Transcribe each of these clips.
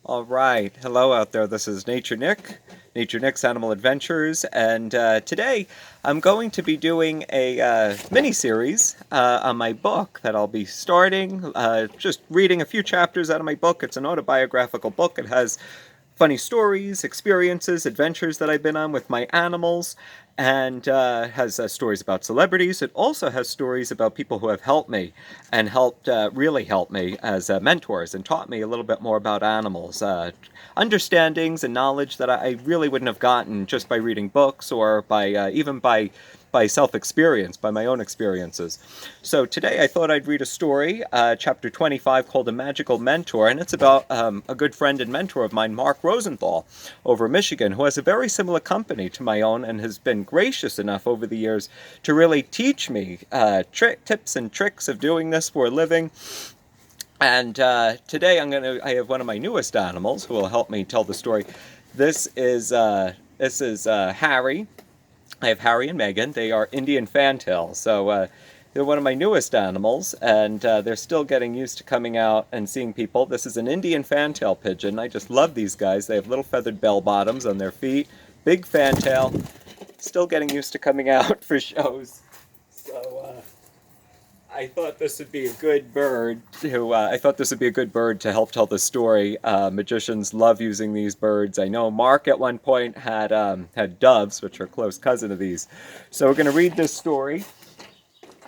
All right. Hello out there. This is Nature Nick, Nature Nick's Animal Adventures, and today I'm going to be doing a mini series on my book that I'll be starting. Just reading a few chapters out of my book. It's an autobiographical book. It has funny stories, experiences, adventures that I've been on with my animals, and has stories about celebrities. It also has stories about people who have helped me and really helped me as mentors and taught me a little bit more about animals, understandings and knowledge that I really wouldn't have gotten just by reading books or by even by self-experience, by my own experiences. So today I thought I'd read a story, chapter 25, called A Magical Mentor, and it's about a good friend and mentor of mine, Mark Rosenthal, over in Michigan, who has a very similar company to my own and has been gracious enough over the years to really teach me tips and tricks of doing this for a living. And today I have one of my newest animals who will help me tell the story. This is Harry. I have Harry and Megan. They are Indian fantails. So they're one of my newest animals, and they're still getting used to coming out and seeing people. This is an Indian fantail pigeon. I just love these guys. They have little feathered bell bottoms on their feet, big fantail, still getting used to coming out for shows. So I thought this would be a good bird to help tell the story. Magicians love using these birds. I know Mark at one point had doves, which are a close cousin of these. So we're going to read this story,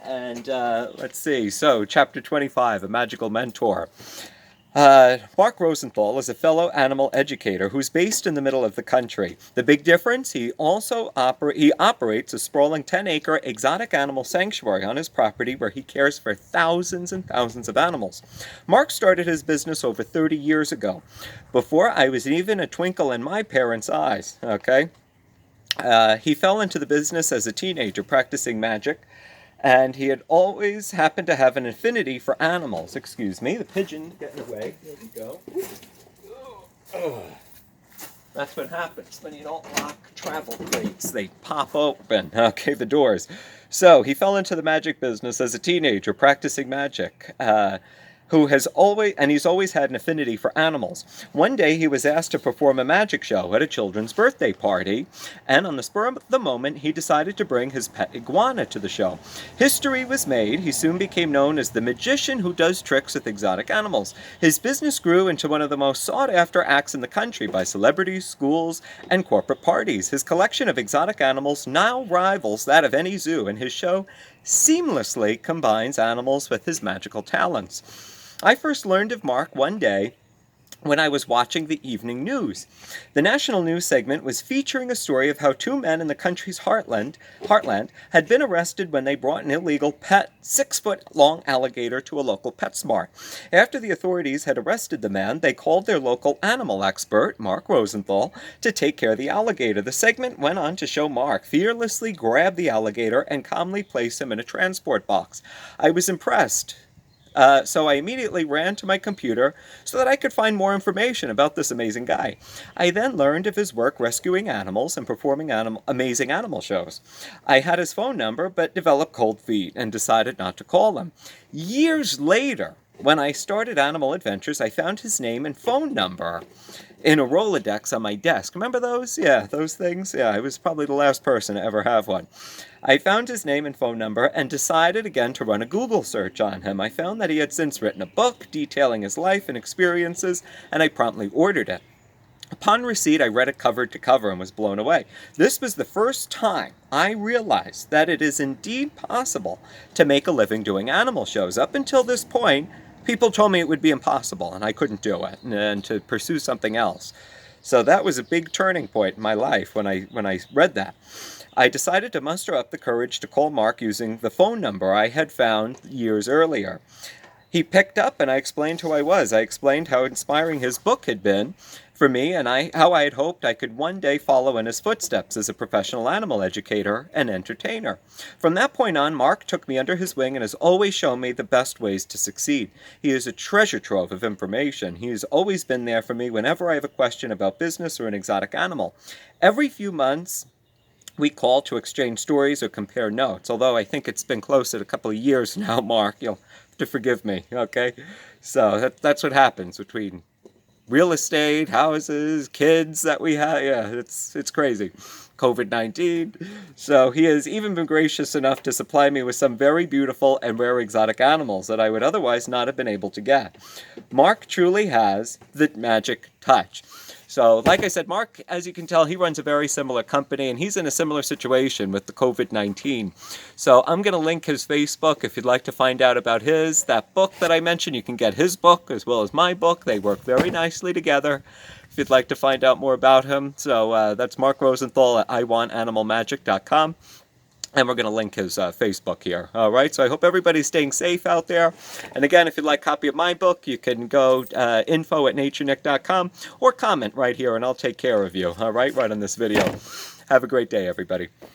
and let's see. So, chapter 25, A Magical Mentor. Mark Rosenthal is a fellow animal educator who's based in the middle of the country. The big difference, he operates a sprawling 10-acre exotic animal sanctuary on his property where he cares for thousands and thousands of animals. Mark started his business over 30 years ago, before I was even a twinkle in my parents' eyes, okay? He fell into the business as a teenager practicing magic, and he had always happened to have an affinity for animals. Excuse me, the pigeon getting away. There we go. Oh, that's what happens when you don't lock travel crates. They pop open, okay, the doors. So he fell into the magic business as a teenager practicing magic. He's always had an affinity for animals. One day he was asked to perform a magic show at a children's birthday party, and on the spur of the moment he decided to bring his pet iguana to the show. History was made. He soon became known as the magician who does tricks with exotic animals. His business grew into one of the most sought-after acts in the country by celebrities, schools, and corporate parties. His collection of exotic animals now rivals that of any zoo, and his show seamlessly combines animals with his magical talents. I first learned of Mark one day when I was watching the evening news. The national news segment was featuring a story of how two men in the country's heartland had been arrested when they brought an illegal pet 6-foot-long alligator to a local PetSmart. After the authorities had arrested the man, they called their local animal expert, Mark Rosenthal, to take care of the alligator. The segment went on to show Mark fearlessly grab the alligator and calmly place him in a transport box. I was impressed. So I immediately ran to my computer so that I could find more information about this amazing guy. I then learned of his work rescuing animals and performing amazing animal shows. I had his phone number but developed cold feet and decided not to call him. Years later, when I started Animal Adventures, I found his name and phone number in a Rolodex on my desk. Remember those? Yeah, those things? Yeah, I was probably the last person to ever have one. I found his name and phone number and decided again to run a Google search on him. I found that he had since written a book detailing his life and experiences, and I promptly ordered it. Upon receipt, I read it cover to cover and was blown away. This was the first time I realized that it is indeed possible to make a living doing animal shows. Up until this point, people told me it would be impossible and I couldn't do it and to pursue something else. So that was a big turning point in my life when I read that. I decided to muster up the courage to call Mark using the phone number I had found years earlier. He picked up and I explained who I was. I explained how inspiring his book had been for me and how I had hoped I could one day follow in his footsteps as a professional animal educator and entertainer. From that point on, Mark took me under his wing and has always shown me the best ways to succeed. He is a treasure trove of information. He has always been there for me whenever I have a question about business or an exotic animal. Every few months, we call to exchange stories or compare notes, although I think it's been close to a couple of years now, Mark. You'll have to forgive me, okay? So that's what happens between real estate, houses, kids that we have. Yeah, it's crazy. COVID-19. So he has even been gracious enough to supply me with some very beautiful and rare exotic animals that I would otherwise not have been able to get. Mark truly has the magic touch. So, like I said, Mark, as you can tell, he runs a very similar company, and he's in a similar situation with the COVID-19. So I'm going to link his Facebook if you'd like to find out about that book that I mentioned. You can get his book as well as my book. They work very nicely together if you'd like to find out more about him. So that's Mark Rosenthal at iwantanimalmagic.com. And we're going to link his Facebook here. All right, so I hope everybody's staying safe out there. And again, if you'd like a copy of my book, you can go info@naturenick.com or comment right here, and I'll take care of you. All right on this video. Have a great day, everybody.